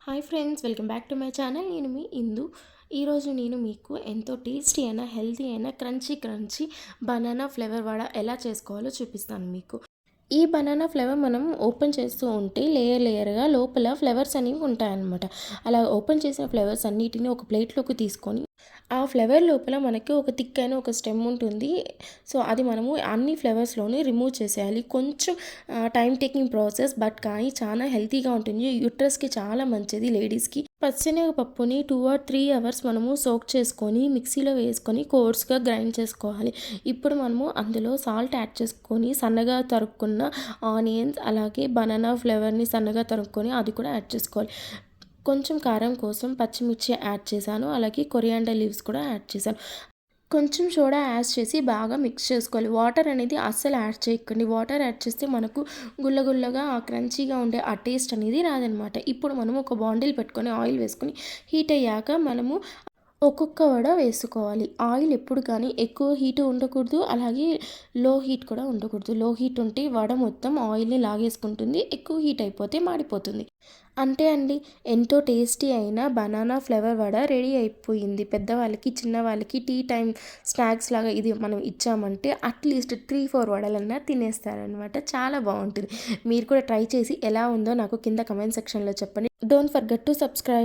Hi friends, welcome back to my channel. నేను మీ ఇందు. ఈరోజు నేను మీకు ఎంతో టేస్టీ అయినా హెల్తీ అయినా క్రంచీ బనానా ఫ్లేవర్ వడ ఎలా చేసుకోవాలో చూపిస్తాను మీకు. ఈ బనానా ఫ్లేవర్ మనం ఓపెన్ చేస్తూ ఉంటే లేయర్గా లోపల ఫ్లేవర్స్ అనేవి ఉంటాయన్నమాట. అలా ఓపెన్ చేసిన ఫ్లేవర్స్ అన్నిటిని ఒక ప్లేట్లోకి తీసుకొని ఆ ఫ్లేవర్ లోపల మనకి ఒక థిక్ అయిన ఒక స్టెమ్ ఉంటుంది. సో అది మనము అన్ని ఫ్లేవర్స్లోని రిమూవ్ చేసేయాలి. కొంచెం టైం టేకింగ్ ప్రాసెస్, బట్ కానీ చాలా హెల్తీగా ఉంటుంది. యూట్రస్కి చాలా మంచిది లేడీస్కి. పచ్చిశనగపప్పుని 2 or 3 అవర్స్ మనము సోక్ చేసుకొని మిక్సీలో వేసుకొని కోర్స్గా గ్రైండ్ చేసుకోవాలి. ఇప్పుడు మనము అందులో సాల్ట్ యాడ్ చేసుకొని సన్నగా తరుక్కున్న ఆనియన్స్, అలాగే బనానా ఫ్లేవర్ని సన్నగా తరుక్కొని అది కూడా యాడ్ చేసుకోవాలి. కొంచెం కారం కోసం పచ్చిమిర్చి యాడ్ చేశాను, అలాగే కొరియాండర్ లీవ్స్ కూడా యాడ్ చేశాను. కొంచెం సోడా యాడ్ చేసి బాగా మిక్స్ చేసుకోవాలి. వాటర్ అనేది అస్సలు యాడ్ చేయకండి. వాటర్ యాడ్ చేస్తే మనకు గుల్లగా క్రంచీగా ఉండే ఆ టేస్ట్ అనేది రాదనమాట. ఇప్పుడు మనం ఒక బాండిల్ పెట్టుకొని ఆయిల్ వేసుకొని హీట్ అయ్యాక మనము ఒక్కొక్క వడ వేసుకోవాలి. ఆయిల్ ఎప్పుడు కానీ ఎక్కువ హీట్ ఉండకూడదు, అలాగే లో హీట్ కూడా ఉండకూడదు. లో హీట్ ఉంటే వడ మొత్తం ఆయిల్ని లాగేసుకుంటుంది, ఎక్కువ హీట్ అయిపోతే మాడిపోతుంది. అంతే అండి, ఎంతో టేస్టీ అయిన బనానా ఫ్లేవర్ వడ రెడీ అయిపోయింది. పెద్దవాళ్ళకి చిన్నవాళ్ళకి టీ టైం స్నాక్స్ లాగా ఇది మనం ఇచ్చామంటే అట్లీస్ట్ 3-4 వడలన్నా తినేస్తారనమాట. చాలా బాగుంటుంది. మీరు కూడా ట్రై చేసి ఎలా ఉందో నాకు కింద కమెంట్ సెక్షన్లో చెప్పండి. Don't forget to subscribe.